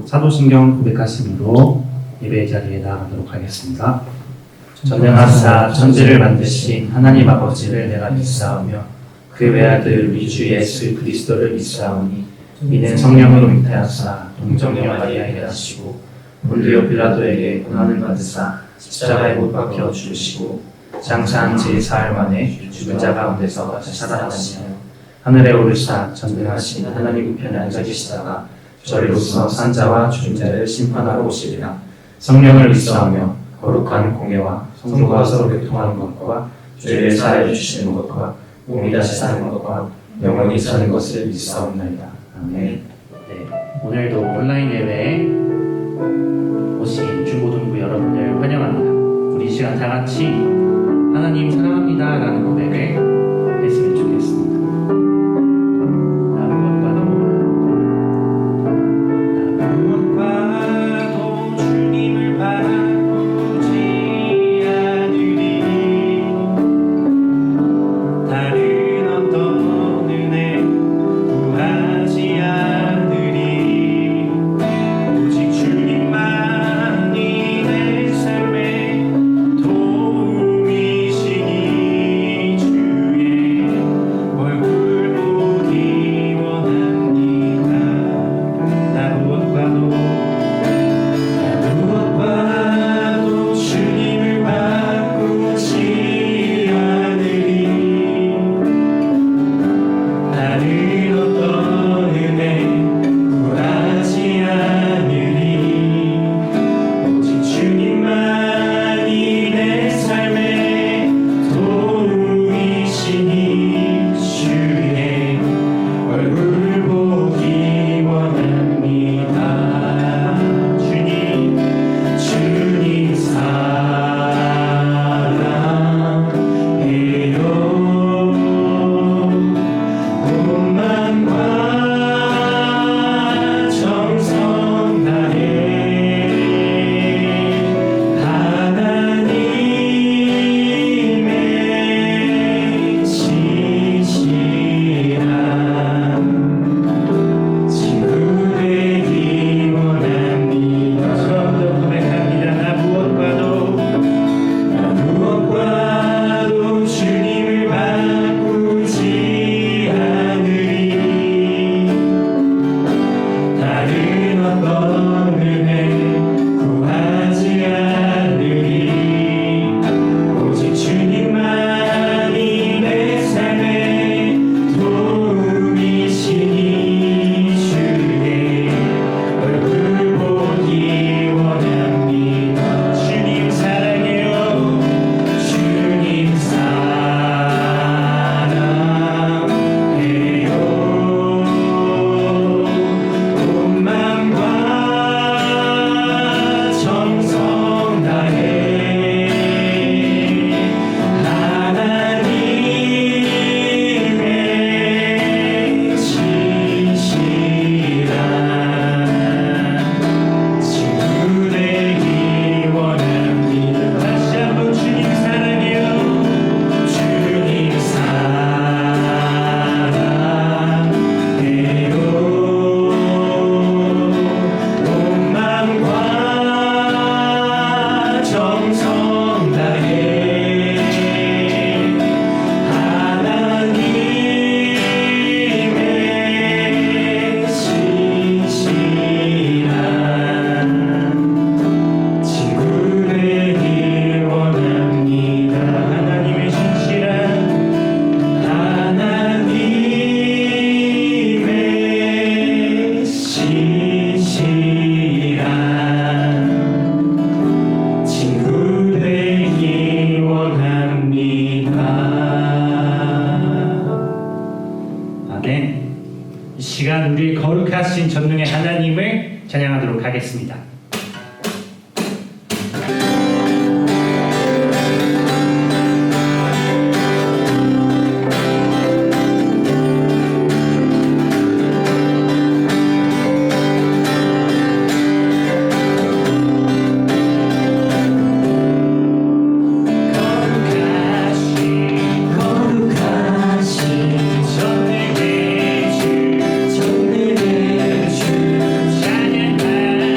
사도신경 고백하심으로 예배 자리에 나아가도록 하겠습니다. 전능하사 천지를 만드신 하나님 아버지를 내가 믿사오며 그 외아들 우리 주 예수 그리스도를 믿사오니 이는 성령으로 잉태하사 동정녀 마리아에게 나시고 본디오 빌라도에게 고난을 받으사 십자가에 못 박혀 죽으시고 장사한 제4일 만에 죽은 자 가운데서 다시 살아나시며 하늘에 오르사 전능하신 하나님 우편에 앉아 계시다가 저리로서 산자와 죽은 자를 심판하러 오시리라. 성령을 믿사오며 거룩한 공예와 성도가 서로 교통하는 것과 죄를 사하여 주시는 것과 몸이 다시 사는 것과 영원히 사는 것을 믿사옵나이다. 아멘. 네, 오늘도 온라인 예배에 오신 중고등부 여러분을 환영합니다. 우리 이 시간 다 같이 하나님 사랑합니다 라는 고백을 했으면 좋겠습니다. 무엇과도 주님을 바꾸지 않으리. 다른 어떤 은혜 구하지 않으리. 오직 주님만이 내 삶의 도움이시니 주의 얼굴 보기 원합니다. 무엇과도 주님을 바꾸지 않으리. 다른 어떤 은혜 구하지 않으리. 오직 주님만이 내 삶의 도움이시니 주의 얼굴 보기 원합니다. 주님 사랑해요. 온 마음과 정성 다해 하나님의 신실한 친구 되기 원합니다. 처음부터 고백합니다. 나 무엇과도 주님을 바꾸지 않으리. 다른 어떤 은혜 구하지 않으리. 오직 주님만이 내 삶의 도움이시니 주의 얼굴 보기 원합니다. 주님 사랑해요. 주님 사랑해요. 온 마음과 정성 다해 하나님의 신실한 친구 되기 원합니다. 다시 한번 주님 사랑해요. 주님 사랑해요. 온 마음과 정성 다해 하나님의 신실한 친구 되기 원합니다. 하나님의 신실한 친구 되기 원합니다. 아멘. 이 시간 우리 거룩하신 전능의 하나님을 찬양하도록 하겠습니다. 전능의 주 찬양하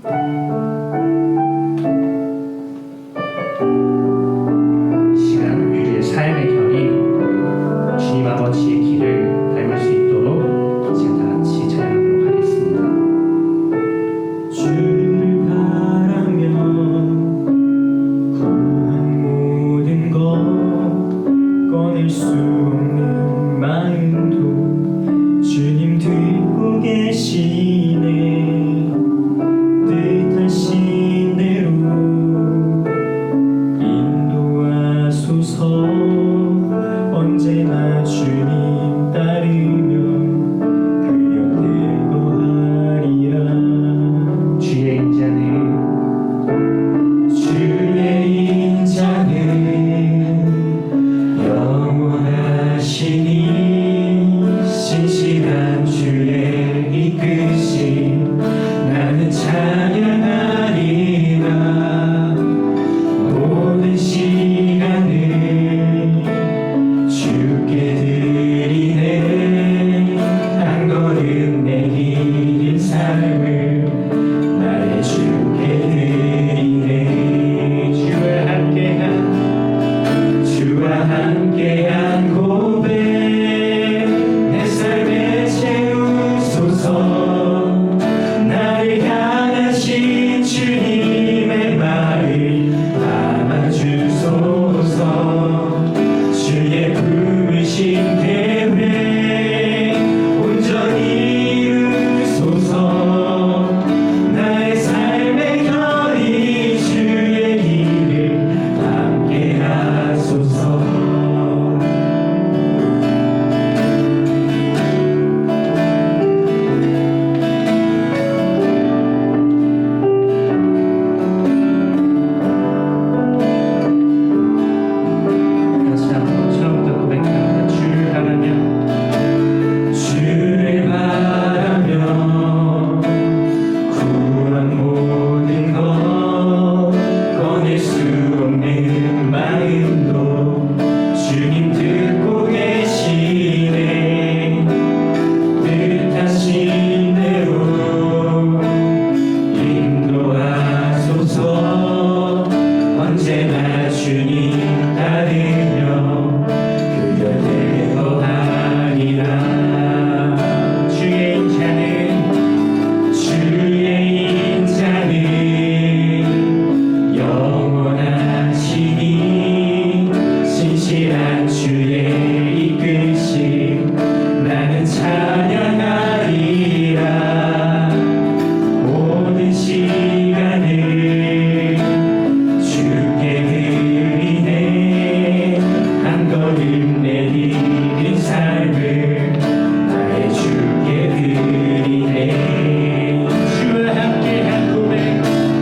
이 시간 우리의 삶의 결이 주님 아버지의 길을 닮을 수 있도록 제가 다 같이 찬양하도록 하겠습니다. 주를 바라며 구한 모든 것 꺼낼 수 없는 마음도 주님 듣고 계시네. 뜻하신 대로 인도하소서. 언제나 주님 따르며 그 곁에 거하리라. 주의 인자는 영원하시니 신실한 주의 이끄심 나는 찬양하리라. 모든 시간을 주께 드리네. 한 걸음 내긴 삶을 나의 주께 드리네. 주와 함께한 고백 내 삶에 채우소서. 나를 향하신 주님의 마음 담아주소서. 주의 부르신 계획 온전히 이루소서. 나의 삶의 결이 주의 길을 함께 하소서. 다시 한번 처음부터 고백합니다. 주를 바라며 주를 바라며 구한 모든 것 꺼낼 수 없는 마음도 주님 듣고 계시네. 뜻하신 대로 인도하소서. 언제나 주님 따르며 그 곁에 거하리라. 주의 인자는 영원하시니 신실한 주의 이끄심 나는 찬양하리라. 모든 시간을 주께 드리네. 한 걸음 내디딘 삶을 나의 주께 드리네.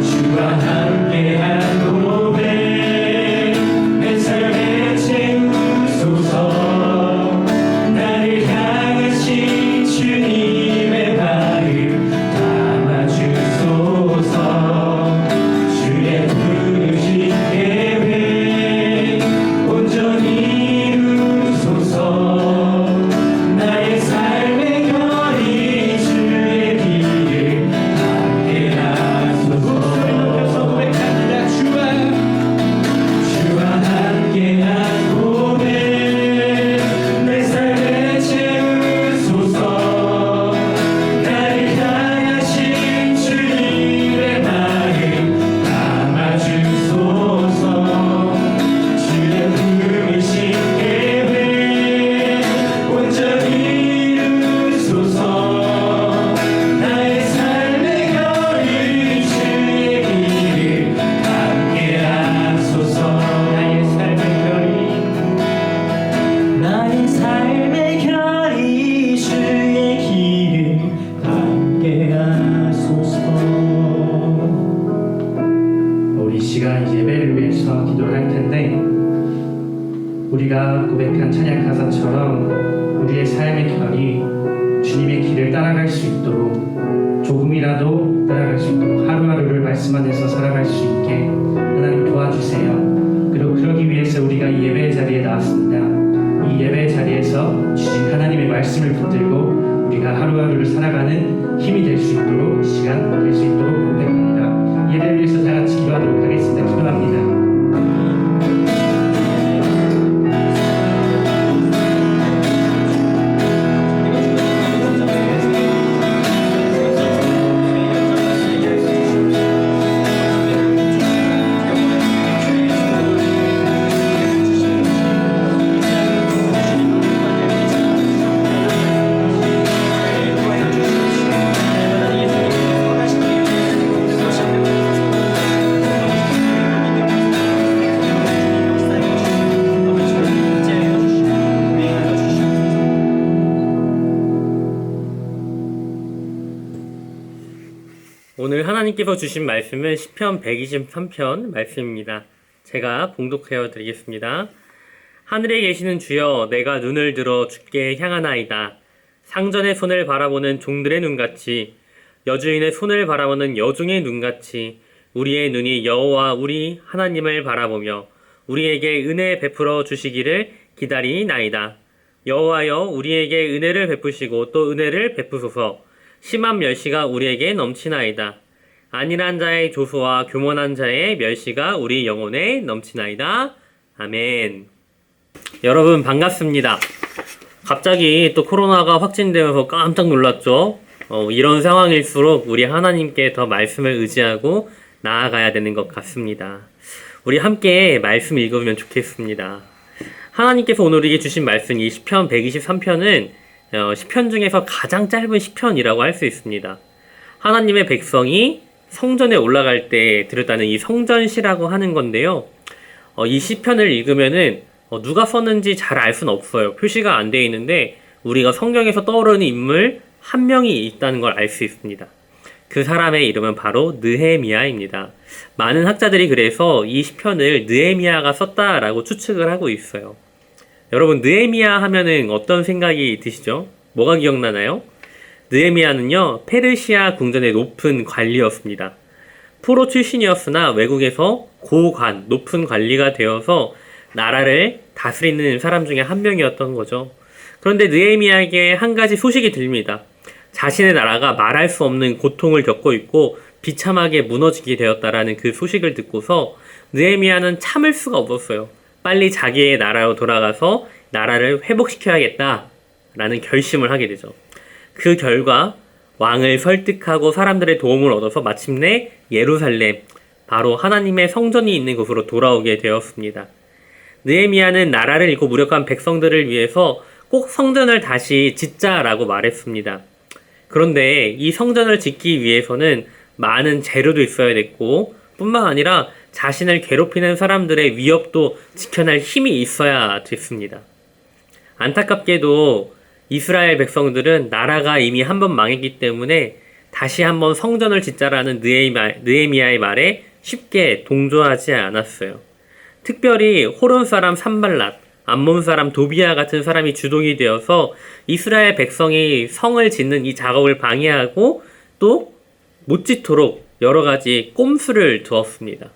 주와 함께한 고백 내 삶에 채우소서. 나를 향하신 주님의 마음 담아주소서. 주의 부르신 계획 온전히 이루소서. 나의 삶의 결이 주의 길을 함께 하소서. 주와 함께한 고백 내 삶에 채우소서. 나를 향하신 주님의 마음 담아주소서. 주의 부르신 계획 온전히 이루소서. 나의 삶의 결이 주의 길을 함께 하소서. 나의 삶의 결이 주의 길을 함께 하소서. 우리 시간 예배를 위해서 기도를 할 텐데 우리가 고백한 찬양 가사처럼 우리의 삶의 결이 주님의 길을 따라갈 수 있도록 조금이라도 따라갈 수 있도록 하루하루를 말씀 안에서 살아갈 수 있게 하나님 도와주세요. 그리고 그러기 위해서 우리가 이 예배의 자리에 나왔습니다. 이 예배의 자리에서 주신 하나님의 말씀을 붙들고 우리가 하루하루를 살아가는 힘이 될 수 있도록 시간 될 수 있도록 고백합니다. 하나님께서 주신 말씀은 시편 123편 말씀입니다. 제가 봉독하여 드리겠습니다. 하늘에 계시는 주여, 내가 눈을 들어 주께 향하나이다. 상전의 손을 바라보는 종들의 눈같이, 여주인의 손을 바라보는 여종의 눈같이 우리의 눈이 여호와 우리 하나님을 바라보며 우리에게 은혜 베풀어 주시기를 기다리나이다. 여호와여, 우리에게 은혜를 베푸시고 또 은혜를 베푸소서. 심한 멸시가 우리에게 넘치나이다. 안일한 자의 조소와 교만한 자의 멸시가 우리 영혼에 넘치나이다. 아멘. 여러분 반갑습니다. 갑자기 또 코로나가 확진되어서 깜짝 놀랐죠. 이런 상황일수록 우리 하나님께 더 말씀을 의지하고 나아가야 되는 것 같습니다. 우리 함께 말씀 읽으면 좋겠습니다. 하나님께서 오늘 우리에게 주신 말씀, 이 시편 123편은 시편 중에서 가장 짧은 시편이라고 할 수 있습니다. 하나님의 백성이 성전에 올라갈 때 들었다는 이 성전시라고 하는 건데요. 이 시편을 읽으면은 누가 썼는지 잘 알 수는 없어요. 표시가 안 되어 있는데 우리가 성경에서 떠오르는 인물 한 명이 있다는 걸 알 수 있습니다. 그 사람의 이름은 바로 느헤미야입니다. 많은 학자들이 그래서 이 시편을 느헤미야가 썼다라고 추측을 하고 있어요. 여러분, 느헤미야 하면은 어떤 생각이 드시죠? 뭐가 기억나나요? 느헤미야는요, 페르시아 궁전의 높은 관리였습니다. 포로 출신이었으나 외국에서 고관, 높은 관리가 되어서 나라를 다스리는 사람 중에 한 명이었던 거죠. 그런데 느헤미야에게 한 가지 소식이 들립니다. 자신의 나라가 말할 수 없는 고통을 겪고 있고 비참하게 무너지게 되었다라는 그 소식을 듣고서 느헤미야는 참을 수가 없었어요. 빨리 자기의 나라로 돌아가서 나라를 회복시켜야겠다라는 결심을 하게 되죠. 그 결과 왕을 설득하고 사람들의 도움을 얻어서 마침내 예루살렘, 바로 하나님의 성전이 있는 곳으로 돌아오게 되었습니다. 느헤미야는 나라를 잃고 무력한 백성들을 위해서 꼭 성전을 다시 짓자라고 말했습니다. 그런데 이 성전을 짓기 위해서는 많은 재료도 있어야 됐고 뿐만 아니라 자신을 괴롭히는 사람들의 위협도 지켜낼 힘이 있어야 됐습니다. 안타깝게도 이스라엘 백성들은 나라가 이미 한번 망했기 때문에 다시 한번 성전을 짓자라는 느헤미야의 말에 쉽게 동조하지 않았어요. 특별히 호론 사람 산발랏, 암몬 사람 도비아 같은 사람이 주동이 되어서 이스라엘 백성이 성을 짓는 이 작업을 방해하고 또 못 짓도록 여러 가지 꼼수를 두었습니다.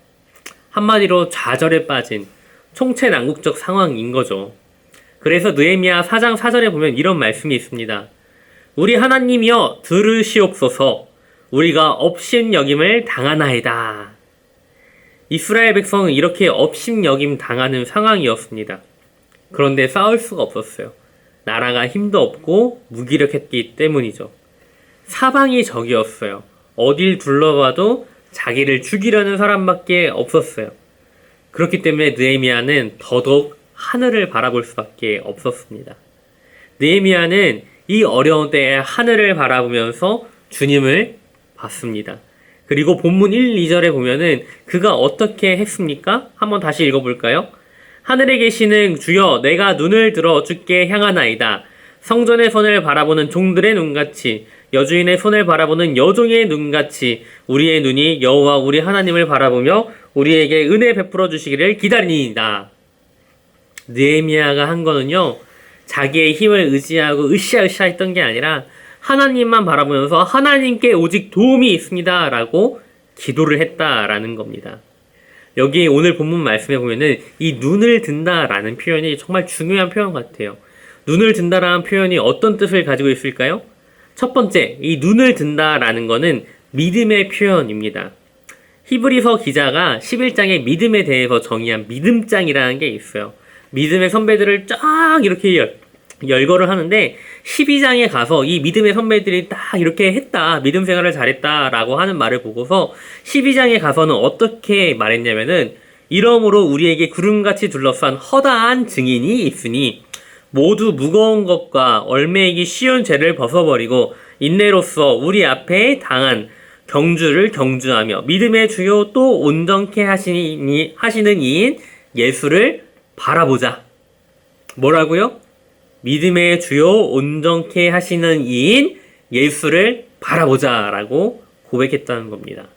한마디로 좌절에 빠진 총체난국적 상황인 거죠. 그래서 느헤미야 4장 4절에 보면 이런 말씀이 있습니다. 우리 하나님이여 들으시옵소서. 우리가 업신여김을 당하나이다. 이스라엘 백성은 이렇게 업신여김 당하는 상황이었습니다. 그런데 싸울 수가 없었어요. 나라가 힘도 없고 무기력했기 때문이죠. 사방이 적이었어요. 어딜 둘러봐도 자기를 죽이려는 사람밖에 없었어요. 그렇기 때문에 느헤미야는 더더욱 하늘을 바라볼 수밖에 없었습니다. 느헤미야는 이 어려운 때에 하늘을 바라보면서 주님을 봤습니다. 그리고 본문 1, 2절에 보면은 그가 어떻게 했습니까? 한번 다시 읽어볼까요? 하늘에 계시는 주여, 내가 눈을 들어 주께 향하나이다. 성전의 손을 바라보는 종들의 눈같이, 여주인의 손을 바라보는 여종의 눈같이 우리의 눈이 여호와 우리 하나님을 바라보며 우리에게 은혜 베풀어 주시기를 기다리니이다. 느헤미야가 한 거는요, 자기의 힘을 의지하고 으쌰으쌰 했던 게 아니라 하나님만 바라보면서 하나님께 오직 도움이 있습니다 라고 기도를 했다라는 겁니다. 여기 오늘 본문 말씀에 보면은 이 눈을 든다라는 표현이 정말 중요한 표현 같아요. 눈을 든다라는 표현이 어떤 뜻을 가지고 있을까요? 첫 번째, 이 눈을 든다라는 거는 믿음의 표현입니다. 히브리서 기자가 11장의 믿음에 대해서 정의한 믿음장이라는 게 있어요. 믿음의 선배들을 쫙 이렇게 열거를 하는데 12장에 가서 이 믿음의 선배들이 딱 이렇게 했다, 믿음 생활을 잘했다라고 하는 말을 보고서 12장에 가서는 어떻게 말했냐면은 이러므로 우리에게 구름같이 둘러싼 허다한 증인이 있으니 모두 무거운 것과 얼매이기 쉬운 죄를 벗어버리고 인내로써 우리 앞에 당한 경주를 경주하며 믿음의 주요 또 온전케 하시는 이인 예수를 바라보자. 뭐라고요? 믿음의 주요 온전케 하시는 이인 예수를 바라보자 라고 고백했다는 겁니다.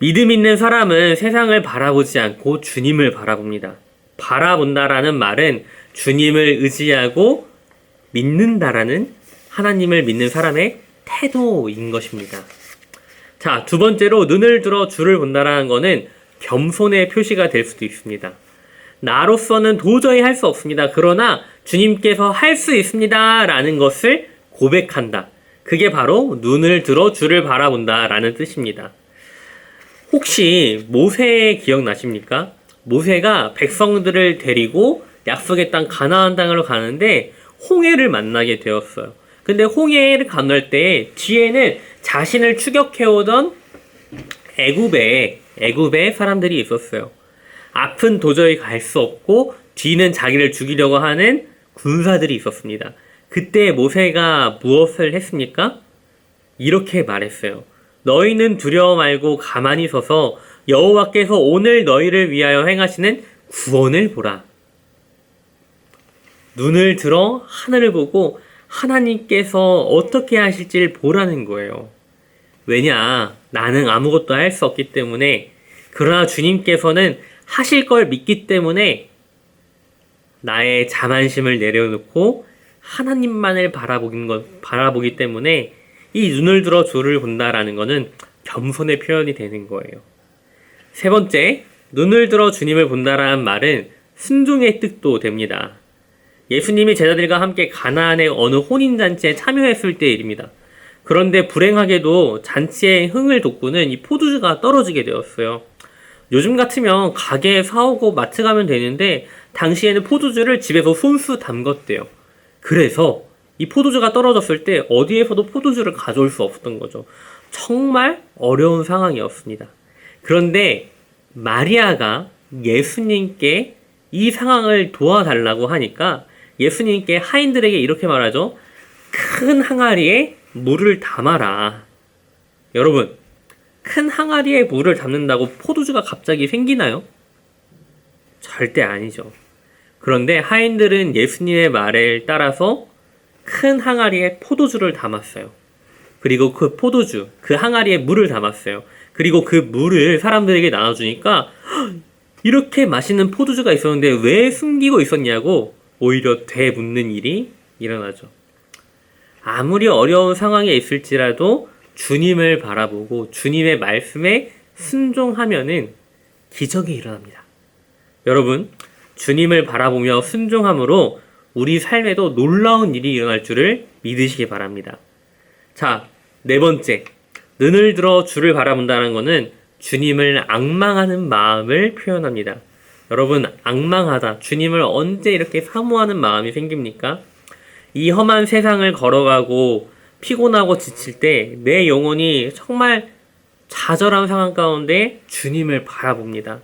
믿음 있는 사람은 세상을 바라보지 않고 주님을 바라봅니다. 바라본다라는 말은 주님을 의지하고 믿는다라는 하나님을 믿는 사람의 태도인 것입니다. 자, 두 번째로 눈을 들어 주를 본다라는 것은 겸손의 표시가 될 수도 있습니다. 나로서는 도저히 할 수 없습니다. 그러나 주님께서 할 수 있습니다 라는 것을 고백한다. 그게 바로 눈을 들어 주를 바라본다 라는 뜻입니다. 혹시 모세 기억나십니까? 모세가 백성들을 데리고 약속의 땅 가나안 땅으로 가는데 홍해를 만나게 되었어요. 근데 홍해를 건널 때 뒤에는 자신을 추격해오던 애굽의 사람들이 있었어요. 앞은 도저히 갈 수 없고 뒤는 자기를 죽이려고 하는 군사들이 있었습니다. 그때 모세가 무엇을 했습니까? 이렇게 말했어요. 너희는 두려워 말고 가만히 서서 여호와께서 오늘 너희를 위하여 행하시는 구원을 보라. 눈을 들어 하늘을 보고 하나님께서 어떻게 하실지를 보라는 거예요. 왜냐? 나는 아무것도 할 수 없기 때문에, 그러나 주님께서는 하실 걸 믿기 때문에 나의 자만심을 내려놓고 하나님만을 바라보기 때문에 이 눈을 들어 주를 본다라는 것은 겸손의 표현이 되는 거예요. 세 번째, 눈을 들어 주님을 본다라는 말은 순종의 뜻도 됩니다. 예수님이 제자들과 함께 가나안의 어느 혼인잔치에 참여했을 때의 일입니다. 그런데 불행하게도 잔치의 흥을 돋구는 이 포도주가 떨어지게 되었어요. 요즘 같으면 가게에 사오고 마트 가면 되는데 당시에는 포도주를 집에서 손수 담궜대요. 그래서 이 포도주가 떨어졌을 때 어디에서도 포도주를 가져올 수 없었던 거죠. 정말 어려운 상황이었습니다. 그런데 마리아가 예수님께 이 상황을 도와달라고 하니까 예수님께 하인들에게 이렇게 말하죠. 큰 항아리에 물을 담아라. 여러분, 큰 항아리에 물을 담는다고 포도주가 갑자기 생기나요? 절대 아니죠. 그런데 하인들은 예수님의 말을 따라서 큰 항아리에 포도주를 담았어요. 그리고 그 포도주, 그 항아리에 물을 담았어요. 그리고 그 물을 사람들에게 나눠주니까 이렇게 맛있는 포도주가 있었는데 왜 숨기고 있었냐고 오히려 되묻는 일이 일어나죠. 아무리 어려운 상황에 있을지라도 주님을 바라보고 주님의 말씀에 순종하면은 기적이 일어납니다. 여러분, 주님을 바라보며 순종함으로 우리 삶에도 놀라운 일이 일어날 줄을 믿으시기 바랍니다. 자, 네 번째, 눈을 들어 주를 바라본다는 것은 주님을 앙망하는 마음을 표현합니다. 여러분, 앙망하다, 주님을 언제 이렇게 사모하는 마음이 생깁니까? 이 험한 세상을 걸어가고 피곤하고 지칠 때 내 영혼이 정말 좌절한 상황 가운데 주님을 바라봅니다.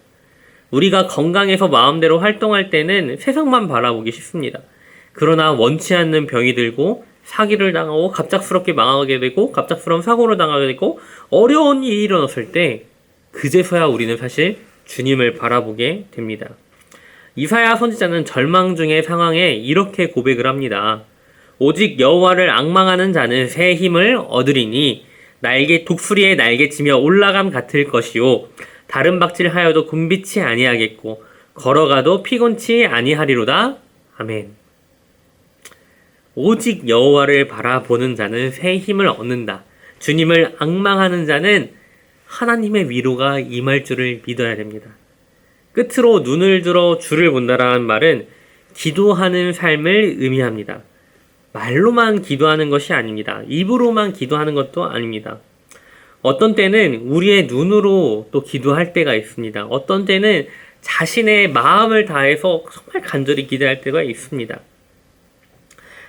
우리가 건강해서 마음대로 활동할 때는 세상만 바라보기 쉽습니다. 그러나 원치 않는 병이 들고 사기를 당하고 갑작스럽게 망하게 되고 갑작스러운 사고를 당하게 되고 어려운 일이 일어났을 때 그제서야 우리는 사실 주님을 바라보게 됩니다. 이사야 선지자는 절망 중의 상황에 이렇게 고백을 합니다. 오직 여호와를 앙망하는 자는 새 힘을 얻으리니 독수리의 날개치며 올라감 같을 것이요 다른 박질하여도 굼빛이 아니하겠고 걸어가도 피곤치 아니하리로다. 아멘. 오직 여호와를 바라보는 자는 새 힘을 얻는다. 주님을 앙망하는 자는 하나님의 위로가 임할 줄을 믿어야 됩니다. 끝으로 눈을 들어 주를 본다라는 말은 기도하는 삶을 의미합니다. 말로만 기도하는 것이 아닙니다. 입으로만 기도하는 것도 아닙니다. 어떤 때는 우리의 눈으로 또 기도할 때가 있습니다. 어떤 때는 자신의 마음을 다해서 정말 간절히 기도할 때가 있습니다.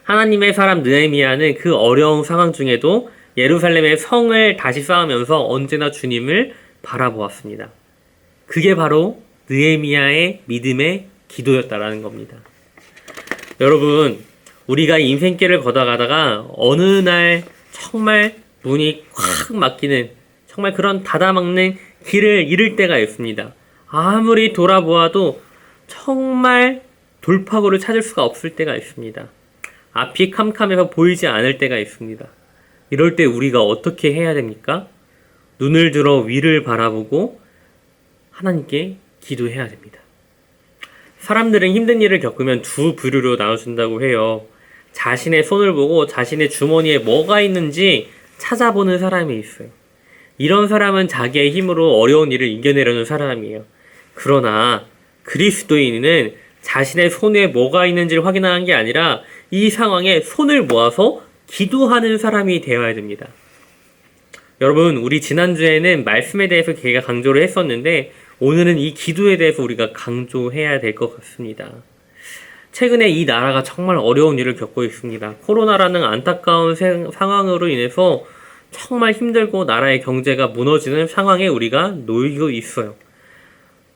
하나님의 사람 느헤미야는 그 어려운 상황 중에도 예루살렘의 성을 다시 쌓으면서 언제나 주님을 바라보았습니다. 그게 바로 느헤미야의 믿음의 기도였다라는 겁니다. 여러분, 우리가 인생길을 걷어가다가 어느 날 정말 문이 꽉 막히는 정말 그런 닫아막는 길을 잃을 때가 있습니다. 아무리 돌아보아도 정말 돌파구를 찾을 수가 없을 때가 있습니다. 앞이 캄캄해서 보이지 않을 때가 있습니다. 이럴 때 우리가 어떻게 해야 됩니까? 눈을 들어 위를 바라보고 하나님께 기도해야 됩니다. 사람들은 힘든 일을 겪으면 두 부류로 나눠준다고 해요. 자신의 손을 보고 자신의 주머니에 뭐가 있는지 찾아보는 사람이 있어요. 이런 사람은 자기의 힘으로 어려운 일을 이겨내려는 사람이에요. 그러나 그리스도인은 자신의 손에 뭐가 있는지를 확인하는 게 아니라 이 상황에 손을 모아서 기도하는 사람이 되어야 됩니다. 여러분, 우리 지난주에는 말씀에 대해서 걔가 강조를 했었는데 오늘은 이 기도에 대해서 우리가 강조해야 될 것 같습니다. 최근에 이 나라가 정말 어려운 일을 겪고 있습니다. 코로나라는 안타까운 상황으로 인해서 정말 힘들고 나라의 경제가 무너지는 상황에 우리가 놓이고 있어요.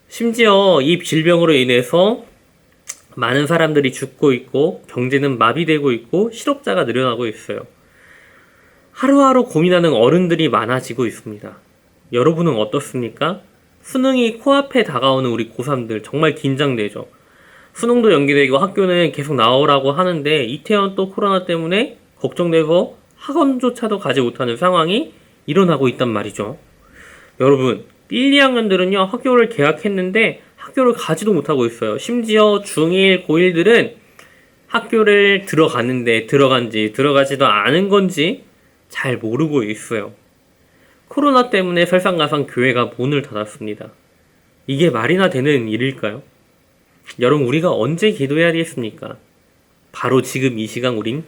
심지어 이 질병으로 인해서 많은 사람들이 죽고 있고 경제는 마비되고 있고 실업자가 늘어나고 있어요. 하루하루 고민하는 어른들이 많아지고 있습니다. 여러분은 어떻습니까? 수능이 코앞에 다가오는 우리 고3들 정말 긴장되죠. 수능도 연기되고 학교는 계속 나오라고 하는데 이태원 또 코로나 때문에 걱정돼서 학원조차도 가지 못하는 상황이 일어나고 있단 말이죠. 여러분, 1, 2학년들은요 학교를 개학했는데 학교를 가지도 못하고 있어요. 심지어 중1, 고1들은 학교를 들어갔는데 들어간지 들어가지도 않은 건지 잘 모르고 있어요. 코로나 때문에 설상가상 교회가 문을 닫았습니다. 이게 말이나 되는 일일까요? 여러분, 우리가 언제 기도해야 되겠습니까? 바로 지금 이 시간 우린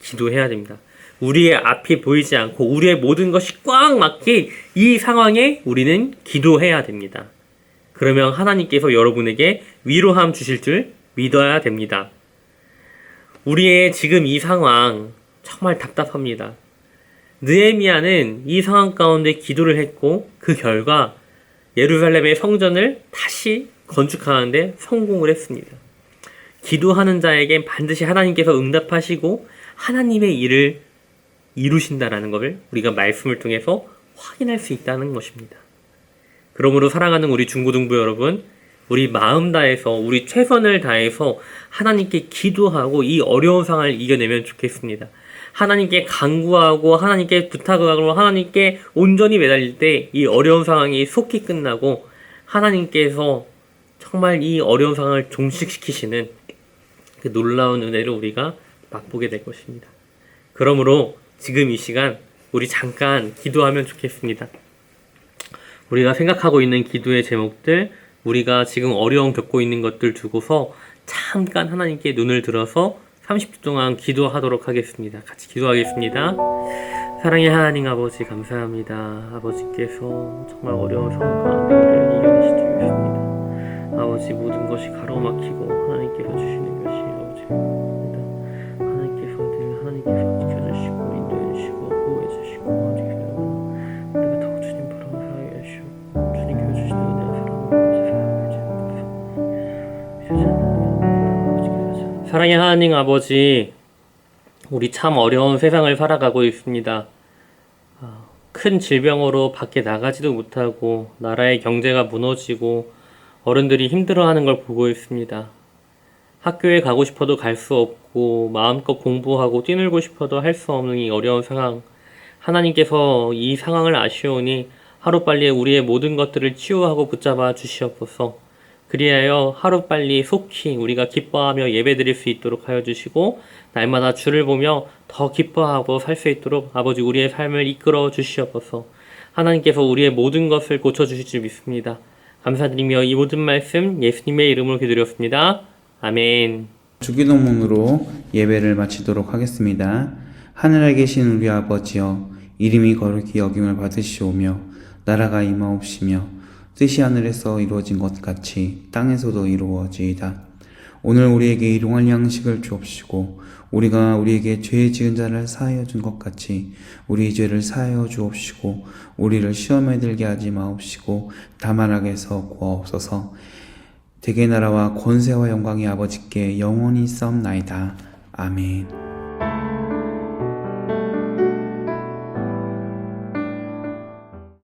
기도해야 됩니다. 우리의 앞이 보이지 않고 우리의 모든 것이 꽉 막힌 이 상황에 우리는 기도해야 됩니다. 그러면 하나님께서 여러분에게 위로함 주실 줄 믿어야 됩니다. 우리의 지금 이 상황 정말 답답합니다. 느헤미야는 이 상황 가운데 기도를 했고 그 결과 예루살렘의 성전을 다시 건축하는데 성공을 했습니다. 기도하는 자에겐 반드시 하나님께서 응답하시고 하나님의 일을 이루신다라는 것을 우리가 말씀을 통해서 확인할 수 있다는 것입니다. 그러므로 사랑하는 우리 중고등부 여러분, 우리 마음 다해서 우리 최선을 다해서 하나님께 기도하고 이 어려운 상황을 이겨내면 좋겠습니다. 하나님께 간구하고 하나님께 부탁하고 하나님께 온전히 매달릴 때 이 어려운 상황이 속히 끝나고 하나님께서 정말 이 어려운 상황을 종식시키시는 그 놀라운 은혜를 우리가 맛보게 될 것입니다. 그러므로 지금 이 시간 우리 잠깐 기도하면 좋겠습니다. 우리가 생각하고 있는 기도의 제목들, 우리가 지금 어려움 겪고 있는 것들 두고서 잠깐 하나님께 눈을 들어서 30초 동안 기도하도록 하겠습니다. 같이 기도하겠습니다. 사랑의 하나님 아버지, 감사합니다. 아버지께서 정말 어려운 상황 가운데 우리를 이겨내실 줄 믿습니다. 아버지, 모든 것이 가로막히고 하나님께서 주시는 것이 아버지입니다. 하나님께서 늘 하나님께서 지켜주시고 인도해주시고 보호해주시고 아버지께서 우리가 더욱 주님 바라보며 살아가게 하시고 주님께서 주시는 은혜와 사랑을 사랑의 하나님 아버지, 우리 참 어려운 세상을 살아가고 있습니다. 큰 질병으로 밖에 나가지도 못하고 나라의 경제가 무너지고 어른들이 힘들어하는 걸 보고 있습니다. 학교에 가고 싶어도 갈 수 없고 마음껏 공부하고 뛰놀고 싶어도 할 수 없는 이 어려운 상황, 하나님께서 이 상황을 아시오니 하루빨리 우리의 모든 것들을 치유하고 붙잡아 주시옵소서. 그리하여 하루빨리 속히 우리가 기뻐하며 예배드릴 수 있도록 하여 주시고 날마다 주를 보며 더 기뻐하고 살 수 있도록 아버지 우리의 삶을 이끌어 주시옵소서. 하나님께서 우리의 모든 것을 고쳐주실 줄 믿습니다. 감사드리며 이 모든 말씀 예수님의 이름으로 기도드렸습니다. 아멘. 주기도문으로 예배를 마치도록 하겠습니다. 하늘에 계신 우리 아버지여, 이름이 거룩히 여김을 받으시오며 나라가 임하옵시며 뜻이 하늘에서 이루어진 것 같이 땅에서도 이루어지이다. 오늘 우리에게 일용할 양식을 주옵시고 우리가 우리에게 죄 지은 자를 사하여 준 것 같이 우리 죄를 사하여 주옵시고 우리를 시험에 들게 하지 마옵시고 다만 악에서 구하옵소서. 대개 나라와 권세와 영광이 아버지께 영원히 있사옵나이다. 아멘.